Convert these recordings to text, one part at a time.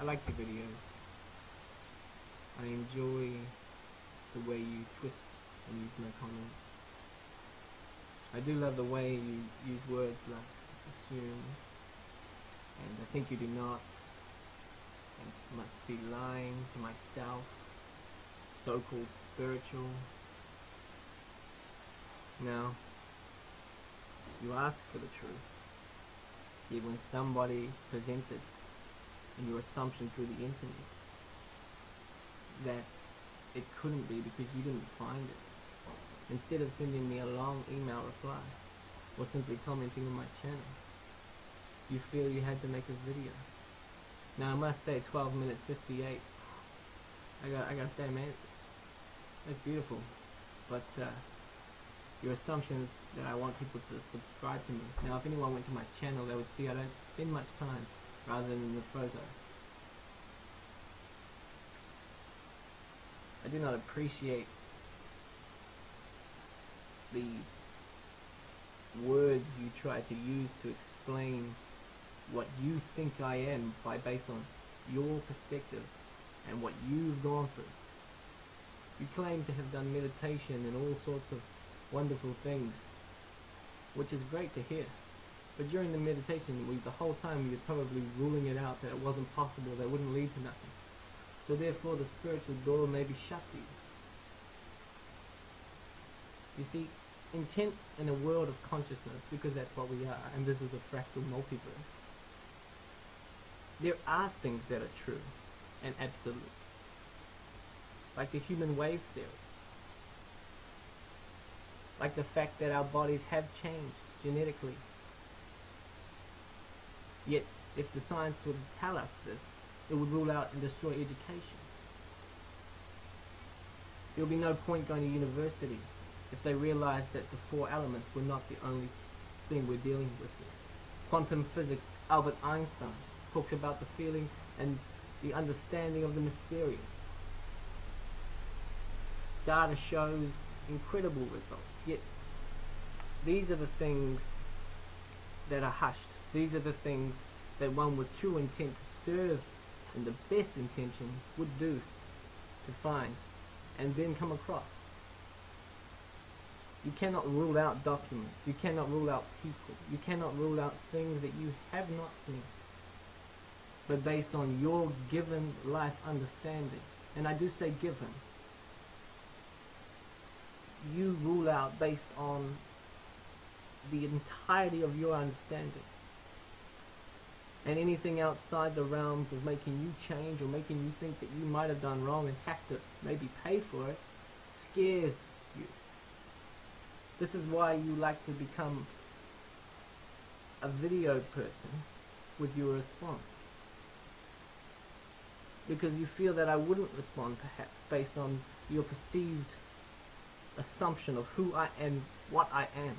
I like the videos. I enjoy the way you twist and use my comments. I do love the way you use words like assume, and I think you do not, and must be lying to myself, so-called spiritual. Now, you ask for the truth, yet when somebody presents it in your assumption through the internet that it couldn't be because you didn't find it, instead of sending me a long email reply or simply commenting on my channel, you feel you had to make a video. Now I must say 12 minutes 58, I gotta say, man, that's beautiful, but your assumption is that I want people to subscribe to me. Now if anyone went to my channel, they would see I don't spend much time rather than the photo. I do not appreciate the words you try to use to explain what you think I am based on your perspective and what you've gone through. You claim to have done meditation and all sorts of wonderful things, which is great to hear. But during the meditation, the whole time you're probably ruling it out, that it wasn't possible, that it wouldn't lead to nothing. So therefore the spiritual door may be shut to you. You see, intent in a world of consciousness, because that's what we are, and this is a fractal multiverse, there are things that are true and absolute, like the human wave theory, like the fact that our bodies have changed genetically. Yet, if the science would tell us this, it would rule out and destroy education. There will be no point going to university if they realize that the four elements were not the only thing we're dealing with here. Quantum physics, Albert Einstein talks about the feeling and the understanding of the mysterious. Data shows incredible results, yet these are the things that are hushed. These are the things that one with true intent to serve and the best intention would do to find and then come across. You cannot rule out documents, you cannot rule out people, you cannot rule out things that you have not seen, but based on your given life understanding, and I do say given, you rule out based on the entirety of your understanding. And anything outside the realms of making you change or making you think that you might have done wrong and have to maybe pay for it scares you. This is why you like to become a video person with your response, because you feel that I wouldn't respond perhaps based on your perceived assumption of who I am, what I am.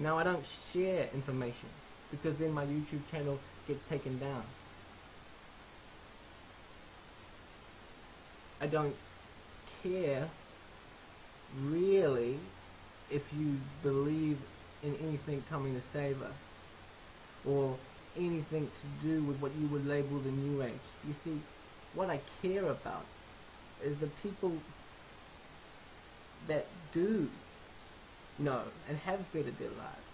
Now I don't share information because then my YouTube channel gets taken down. I don't care really if you believe in anything coming to save us or anything to do with what you would label the New Age. You see, what I care about is the people that do know and have bettered their lives.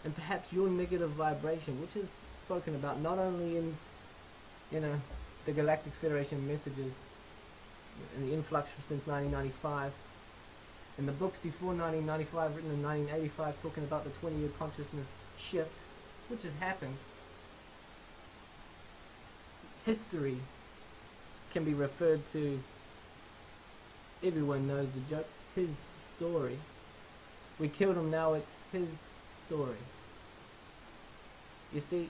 And perhaps your negative vibration, which is spoken about not only in the Galactic Federation messages and the influx since 1995, and the books before 1995 written in 1985 talking about the 20-year consciousness shift, which has happened. History can be referred to, everyone knows the joke, his story. We killed him, now it's his story. You see,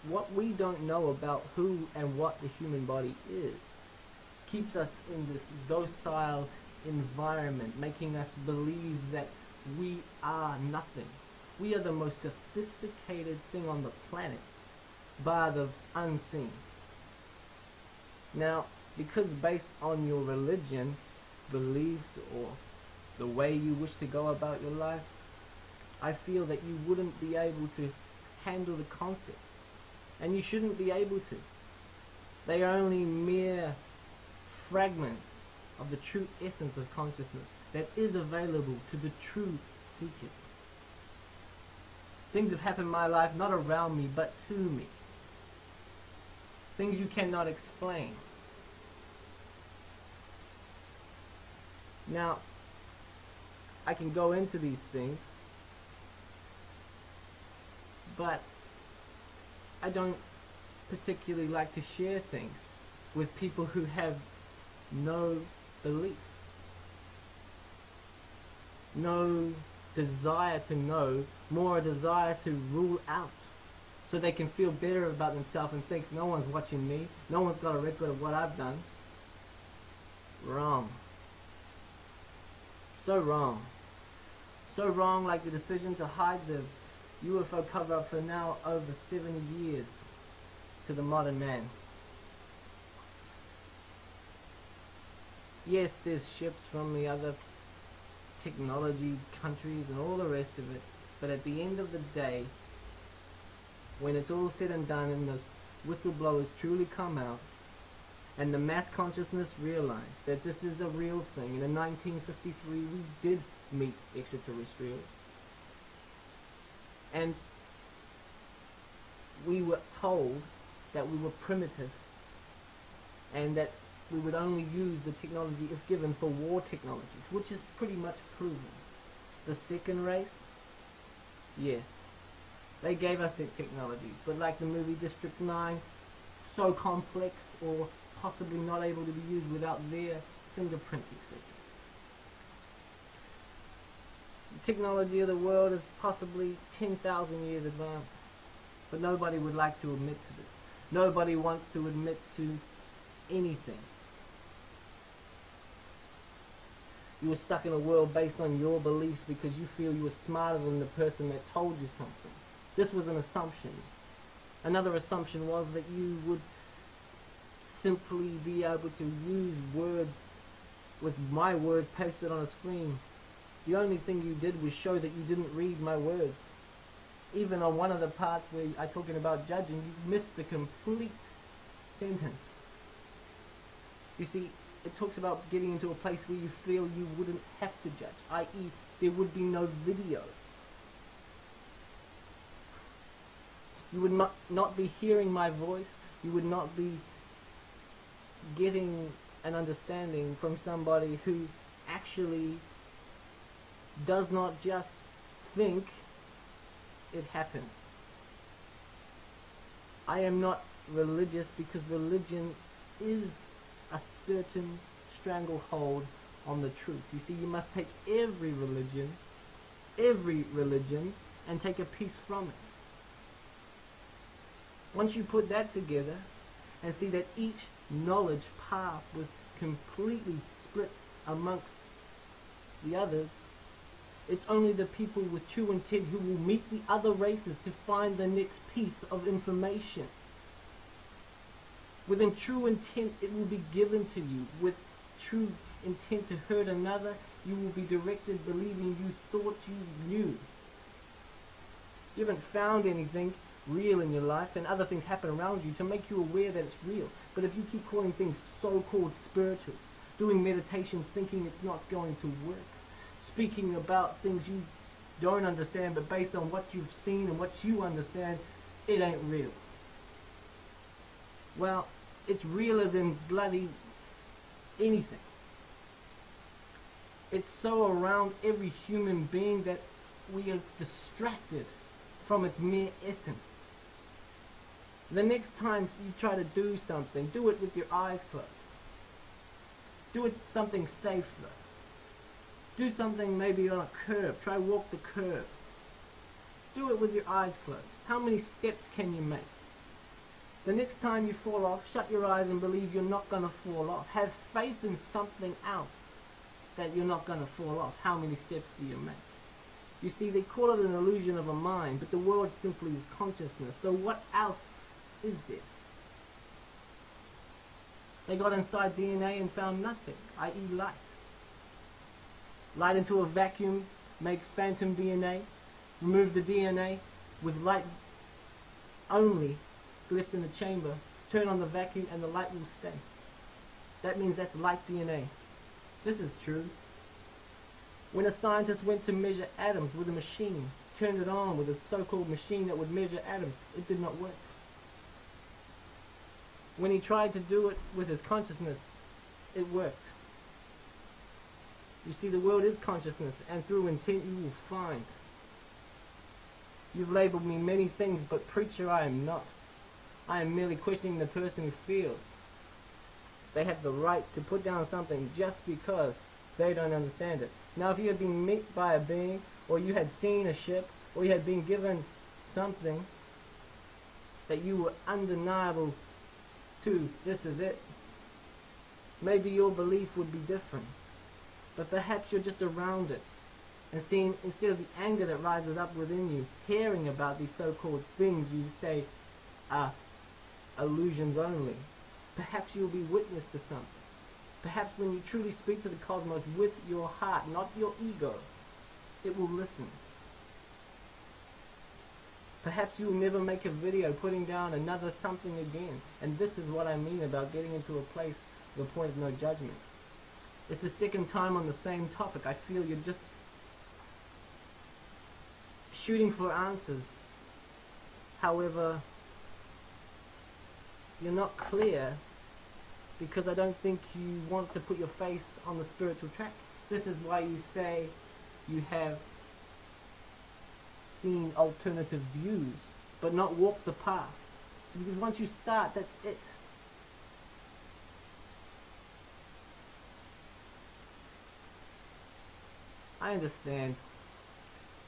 what we don't know about who and what the human body is keeps us in this docile environment, making us believe that we are nothing. We are the most sophisticated thing on the planet, bar the unseen. Now, because based on your religion, beliefs, or the way you wish to go about your life, I feel that you wouldn't be able to handle the concept, and you shouldn't be able to. They are only mere fragments of the true essence of consciousness that is available to the true seekers. Things have happened in my life not around me but to me. Things you cannot explain. Now, I can go into these things, but I don't particularly like to share things with people who have no belief, no desire to know, more a desire to rule out, so they can feel better about themselves and think no one's watching me, no one's got a record of what I've done. Wrong. So wrong. So wrong, like the decision to hide the UFO cover-up for now over 70 years to the modern man. Yes, there's ships from the other technology countries and all the rest of it, but at the end of the day, when it's all said and done and the whistleblowers truly come out and the mass consciousness realize that this is a real thing, and in 1953 we did meet extraterrestrials, and we were told that we were primitive and that we would only use the technology if given for war technologies, which is pretty much proven. The second race, yes, they gave us their technologies, but like the movie District 9, so complex or possibly not able to be used without their fingerprint, etc. The technology of the world is possibly 10,000 years advanced, but nobody would like to admit to this. Nobody wants to admit to anything. You were stuck in a world based on your beliefs because you feel you were smarter than the person that told you something. This was an assumption. Another assumption was that you would simply be able to use words with my words pasted on a screen. The only thing you did was show that you didn't read my words. Even on one of the parts where I'm talking about judging, you missed the complete sentence. You see, it talks about getting into a place where you feel you wouldn't have to judge, i.e. there would be no video. You would not be hearing my voice, you would not be getting an understanding from somebody who actually does not just think it happens. I am not religious because religion is a certain stranglehold on the truth. You see, you must take every religion, and take a piece from it. Once you put that together and see that each knowledge path was completely split amongst the others, it's only the people with true intent who will meet the other races to find the next piece of information. Within true intent, it will be given to you. With true intent to hurt another, you will be directed believing you thought you knew. You haven't found anything real in your life, and other things happen around you to make you aware that it's real. But if you keep calling things so-called spiritual, doing meditation thinking it's not going to work, speaking about things you don't understand, but based on what you've seen and what you understand, it ain't real. Well, it's realer than bloody anything. It's so around every human being that we are distracted from its mere essence. The next time you try to do something, do it with your eyes closed. Do it something safe though. Do something maybe on a curb. Try walk the curb. Do it with your eyes closed. How many steps can you make? The next time you fall off, shut your eyes and believe you're not going to fall off. Have faith in something else that you're not going to fall off. How many steps do you make? You see, they call it an illusion of a mind, but the world simply is consciousness. So what else is there? They got inside DNA and found nothing, i.e. light. Light into a vacuum makes phantom DNA. Remove the DNA with light only left in the chamber, turn on the vacuum and the light will stay. That means that's light DNA. This is true. When a scientist went to measure atoms with a machine, turned it on with a so-called machine that would measure atoms, it did not work. When he tried to do it with his consciousness, it worked. You see, the world is consciousness, and through intent you will find. You've labeled me many things, but preacher I am not. I am merely questioning the person who feels they have the right to put down something just because they don't understand it. Now, if you had been met by a being, or you had seen a ship, or you had been given something that you were undeniable to, this is it, maybe your belief would be different. But perhaps you're just around it, and seeing, instead of the anger that rises up within you, hearing about these so-called things you say are illusions only. Perhaps you'll be witness to something. Perhaps when you truly speak to the cosmos with your heart, not your ego, it will listen. Perhaps you will never make a video putting down another something again. And this is what I mean about getting into a place, the point of no judgment. It's the second time on the same topic. I feel you're just shooting for answers. However, you're not clear, because I don't think you want to put your face on the spiritual track. This is why you say you have seen alternative views, but not walk the path. Because once you start, that's it. I understand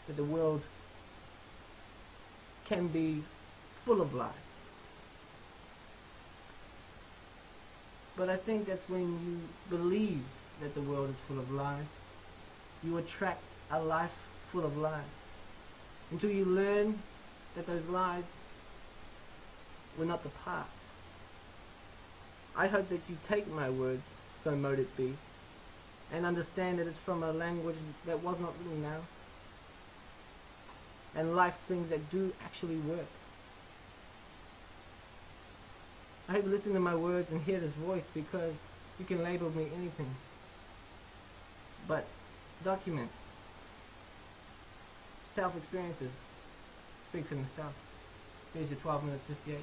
that the world can be full of lies. But I think that's when you believe that the world is full of lies, you attract a life full of lies. Until you learn that those lies were not the past. I hope that you take my words, so mote it be, and understand that it's from a language that was not written now, and life things that do actually work. I hope you listen to my words and hear this voice, because you can label me anything, but documents, self-experiences, speak for themselves. Here's your 12 minutes 58.